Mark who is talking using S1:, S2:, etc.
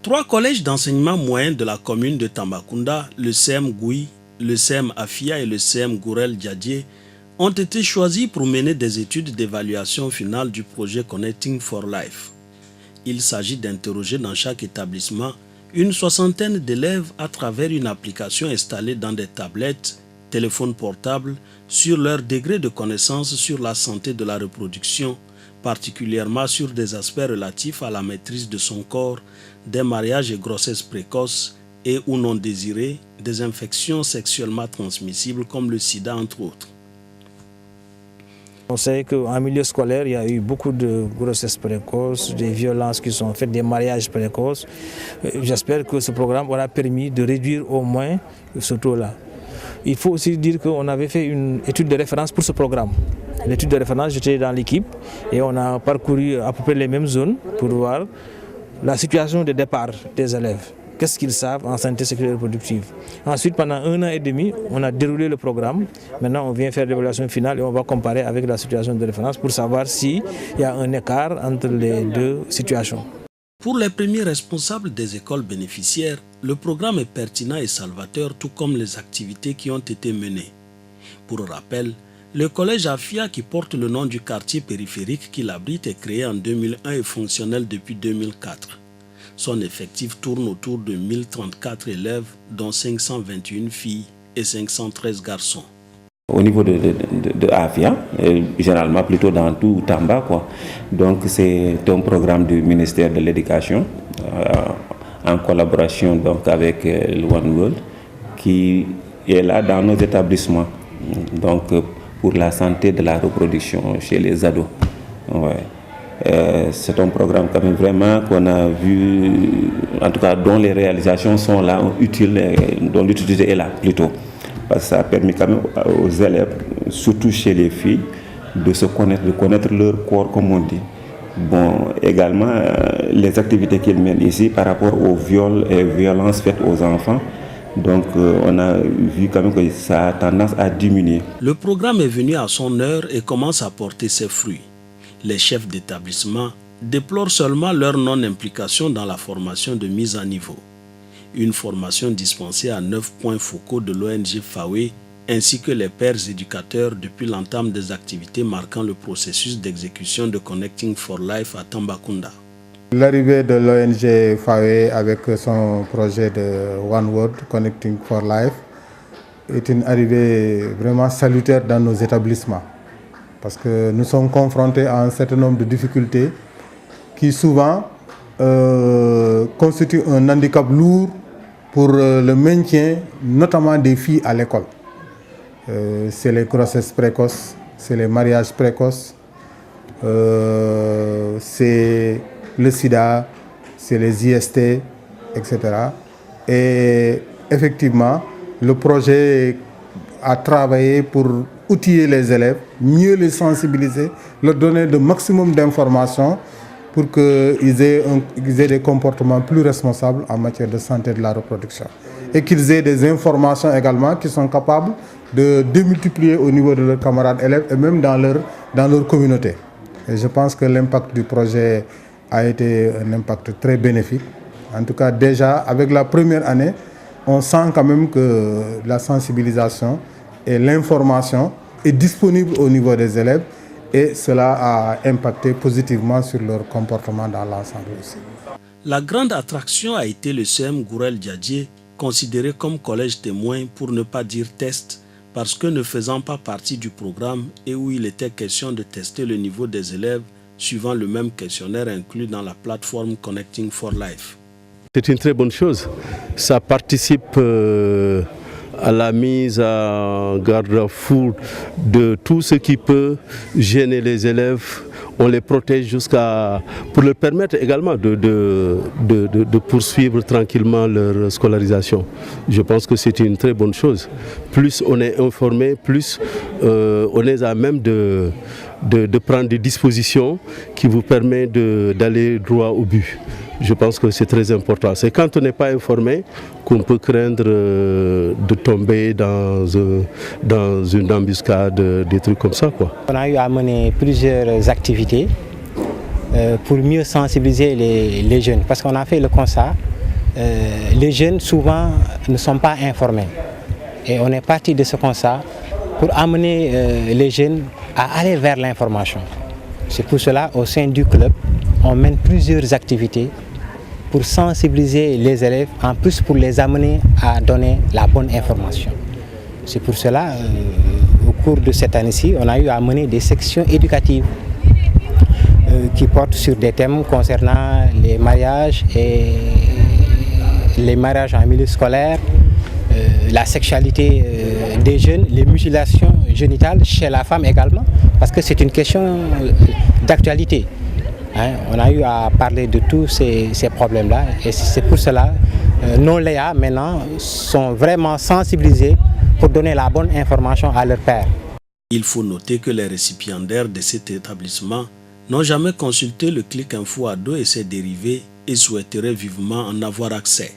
S1: Trois collèges d'enseignement moyen de la commune de Tambacounda, le CM Gouy, le CM Afia et le CM Gourel Djadje, ont été choisis pour mener des études d'évaluation finale du projet Connecting for Life. Il s'agit d'interroger dans chaque établissement une soixantaine d'élèves à travers une application installée dans des tablettes, téléphones portables, sur leur degré de connaissance sur la santé de la reproduction, particulièrement sur des aspects relatifs à la maîtrise de son corps, des mariages et grossesses précoces et ou non désirées, des infections sexuellement transmissibles comme le sida entre autres.
S2: On sait qu'en milieu scolaire, il y a eu beaucoup de grossesses précoces, des violences qui sont faites, des mariages précoces. J'espère que ce programme aura permis de réduire au moins ce taux-là. Il faut aussi dire qu'on avait fait une étude de référence pour ce programme. L'étude de référence, j'étais dans l'équipe et on a parcouru à peu près les mêmes zones pour voir la situation de départ des élèves. Qu'est-ce qu'ils savent en santé sexuelle et reproductive. Ensuite, pendant 1 an et demi, on a déroulé le programme. Maintenant, on vient faire l'évaluation finale et on va comparer avec la situation de référence pour savoir s'il y a un écart entre les deux situations.
S1: Pour les premiers responsables des écoles bénéficiaires, le programme est pertinent et salvateur, tout comme les activités qui ont été menées. Pour rappel, le collège Afia, qui porte le nom du quartier périphérique qui l'abrite, est créé en 2001 et fonctionnel depuis 2004. Son effectif tourne autour de 1034 élèves, dont 521 filles et 513 garçons.
S3: Au niveau de Afia, généralement plutôt dans tout Tamba, quoi. Donc c'est un programme du ministère de l'Éducation en collaboration donc avec le One World qui est là dans nos établissements donc pour la santé de la reproduction chez les ados. Ouais. C'est un programme quand même vraiment qu'on a vu, en tout cas dont les réalisations sont là, utiles, dont l'utilité est là plutôt. Parce que ça a permis quand même aux élèves, surtout chez les filles, de se connaître, de connaître leur corps comme on dit. Bon, également les activités qu'ils mènent ici par rapport aux viols et violences faites aux enfants. Donc on a vu quand même que ça a tendance à diminuer.
S1: Le programme est venu à son heure et commence à porter ses fruits. Les chefs d'établissement déplorent seulement leur non-implication dans la formation de mise à niveau. Une formation dispensée à 9 points focaux de l'ONG FAWE ainsi que les pairs éducateurs depuis l'entame des activités marquant le processus d'exécution de Connecting for Life à Tambacounda.
S4: L'arrivée de l'ONG FAWE avec son projet de One World Connecting for Life est une arrivée vraiment salutaire dans nos établissements. Parce que nous sommes confrontés à un certain nombre de difficultés qui souvent constituent un handicap lourd pour le maintien, notamment des filles à l'école. C'est les grossesses précoces, c'est les mariages précoces, c'est le sida, c'est les IST, etc. Et effectivement, le projet a travaillé pour outiller les élèves, mieux les sensibiliser, leur donner le maximum d'informations pour qu'ils aient des comportements plus responsables en matière de santé de la reproduction. Et qu'ils aient des informations également qui sont capables de démultiplier au niveau de leurs camarades élèves et même dans leur communauté. Et je pense que l'impact du projet a été un impact très bénéfique. En tout cas, déjà, avec la première année, on sent quand même que la sensibilisation et l'information est disponible au niveau des élèves et cela a impacté positivement sur leur comportement dans l'ensemble aussi.
S1: La grande attraction a été le CM Gourel Djadje, considéré comme collège témoin pour ne pas dire test, parce que ne faisant pas partie du programme et où il était question de tester le niveau des élèves suivant le même questionnaire inclus dans la plateforme Connecting for Life.
S5: C'est une très bonne chose. Ça participe à la mise en garde-fou de tout ce qui peut gêner les élèves. On les protège pour leur permettre également de poursuivre tranquillement leur scolarisation. Je pense que c'est une très bonne chose. Plus on est informé, plus on est à même de prendre des dispositions qui vous permettent d'aller droit au but. Je pense que c'est très important. C'est quand on n'est pas informé qu'on peut craindre de tomber dans une embuscade, des trucs comme ça, quoi.
S6: On a eu à mener plusieurs activités pour mieux sensibiliser les jeunes. Parce qu'on a fait le constat, les jeunes souvent ne sont pas informés. Et on est parti de ce constat pour amener les jeunes à aller vers l'information. C'est pour cela, au sein du club, on mène plusieurs activités pour sensibiliser les élèves, en plus pour les amener à donner la bonne information. C'est pour cela, au cours de cette année-ci, on a eu à mener des sections éducatives qui portent sur des thèmes concernant les mariages et les mariages en milieu scolaire, la sexualité des jeunes, les mutilations génitales chez la femme également, parce que c'est une question d'actualité. On a eu à parler de tous ces problèmes-là et c'est pour cela nos Léa maintenant sont vraiment sensibilisés pour donner la bonne information à leurs pairs.
S1: Il faut noter que les récipiendaires de cet établissement n'ont jamais consulté le Click Info Ado et ses dérivés et souhaiteraient vivement en avoir accès.